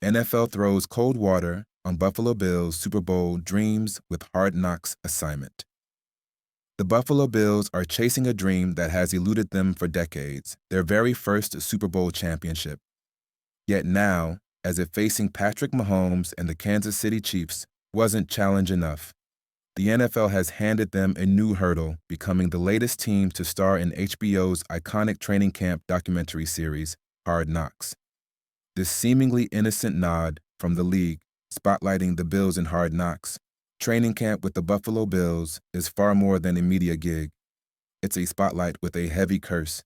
NFL throws cold water on Buffalo Bills Super Bowl dreams with Hard Knocks assignment. The Buffalo Bills are chasing a dream that has eluded them for decades, their very first Super Bowl championship. Yet now, as if facing Patrick Mahomes and the Kansas City Chiefs wasn't challenge enough, the NFL has handed them a new hurdle, becoming the latest team to star in HBO's iconic training camp documentary series, Hard Knocks. This seemingly innocent nod from the league, spotlighting the Bills in Hard Knocks, training camp with the Buffalo Bills is far more than a media gig. It's a spotlight with a heavy curse.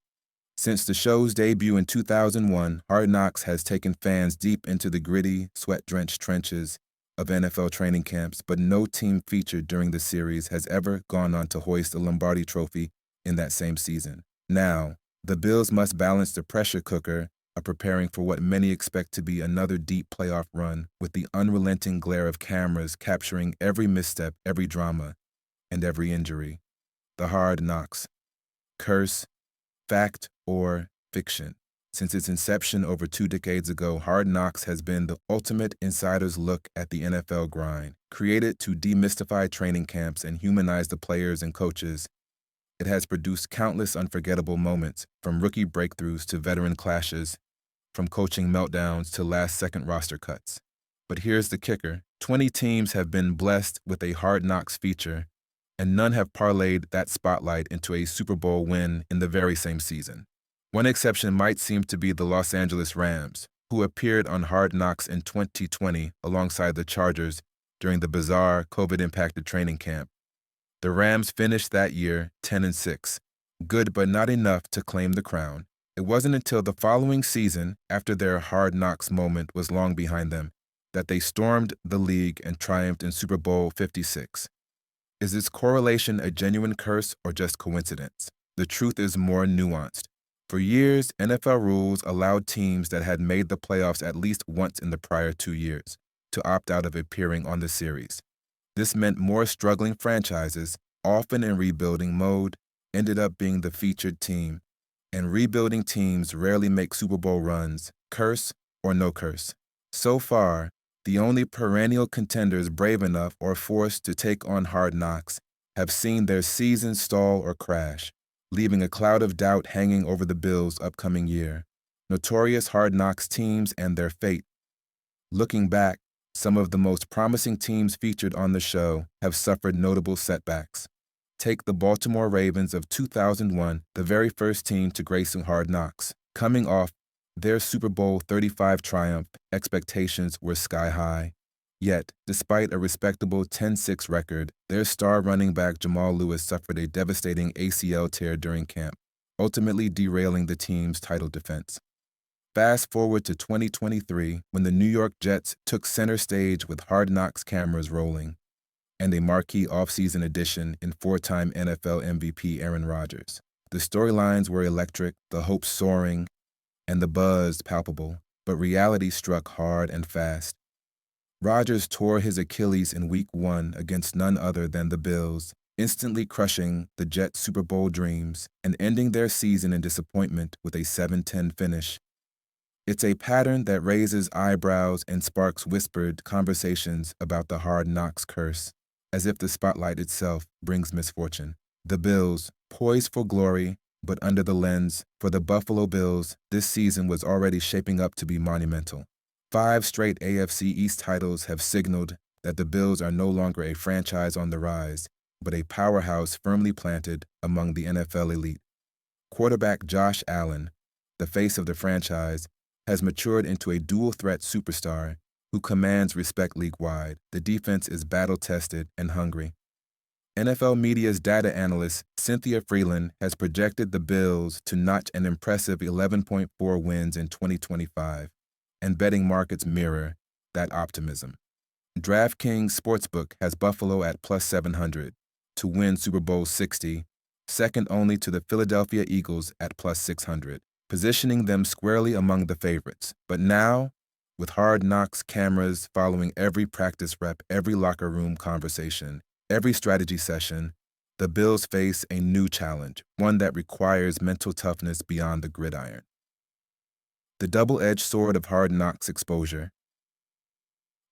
Since the show's debut in 2001, Hard Knocks has taken fans deep into the gritty, sweat-drenched trenches of NFL training camps, but no team featured during the series has ever gone on to hoist a Lombardi trophy in that same season. Now, the Bills must balance the pressure cooker of preparing for what many expect to be another deep playoff run with the unrelenting glare of cameras capturing every misstep, every drama, and every injury. The Hard Knocks. Curse, fact, or fiction. Since its inception over 2 decades ago, Hard Knocks has been the ultimate insider's look at the NFL grind. Created to demystify training camps and humanize the players and coaches, it has produced countless unforgettable moments, from rookie breakthroughs to veteran clashes, from coaching meltdowns to last-second roster cuts. But here's the kicker. 20 teams have been blessed with a Hard Knocks feature, and none have parlayed that spotlight into a Super Bowl win in the very same season. One exception might seem to be the Los Angeles Rams, who appeared on Hard Knocks in 2020 alongside the Chargers during the bizarre COVID-impacted training camp. The Rams finished that year 10-6, good but not enough to claim the crown. It wasn't until the following season, after their Hard Knocks moment was long behind them, that they stormed the league and triumphed in Super Bowl 56. Is this correlation a genuine curse or just coincidence? The truth is more nuanced. For years, NFL rules allowed teams that had made the playoffs at least once in the prior 2 years to opt out of appearing on the series. This meant more struggling franchises, often in rebuilding mode, ended up being the featured team, and rebuilding teams rarely make Super Bowl runs, curse or no curse. So far, the only perennial contenders brave enough or forced to take on Hard Knocks have seen their season stall or crash, leaving a cloud of doubt hanging over the Bills' upcoming year. Notorious Hard Knocks teams and their fate. Looking back, some of the most promising teams featured on the show have suffered notable setbacks. Take the Baltimore Ravens of 2001, the very first team to grace Hard Knocks. Coming off their Super Bowl 35 triumph, expectations were sky high. Yet, despite a respectable 10-6 record, their star running back Jamal Lewis suffered a devastating ACL tear during camp, ultimately derailing the team's title defense. Fast forward to 2023, when the New York Jets took center stage with Hard Knocks cameras rolling, and a marquee offseason addition in 4-time NFL MVP Aaron Rodgers. The storylines were electric, the hopes soaring, and the buzz palpable, but reality struck hard and fast. Rodgers tore his Achilles in Week 1 against none other than the Bills, instantly crushing the Jets' Super Bowl dreams and ending their season in disappointment with a 7-10 finish. It's a pattern that raises eyebrows and sparks whispered conversations about the Hard Knocks curse, as if the spotlight itself brings misfortune. The Bills, poised for glory, but under the lens, for the Buffalo Bills, this season was already shaping up to be monumental. 5 straight AFC East titles have signaled that the Bills are no longer a franchise on the rise, but a powerhouse firmly planted among the NFL elite. Quarterback Josh Allen, the face of the franchise, has matured into a dual-threat superstar who commands respect league-wide. The defense is battle-tested and hungry. NFL media's data analyst Cynthia Freeland has projected the Bills to notch an impressive 11.4 wins in 2025, and betting markets mirror that optimism. DraftKings Sportsbook has Buffalo at plus 700 to win Super Bowl 60, second only to the Philadelphia Eagles at plus 600, positioning them squarely among the favorites. But now, with Hard Knocks cameras following every practice rep, every locker room conversation, every strategy session, the Bills face a new challenge, one that requires mental toughness beyond the gridiron. The double-edged sword of Hard Knocks exposure.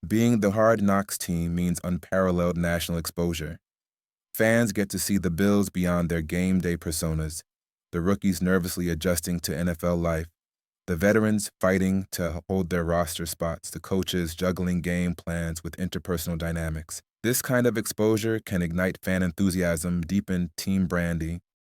Being the Hard Knocks team means unparalleled national exposure. Fans get to see the Bills beyond their game day personas, the rookies nervously adjusting to NFL life, the veterans fighting to hold their roster spots, the coaches juggling game plans with interpersonal dynamics. This kind of exposure can ignite fan enthusiasm, deepen team branding,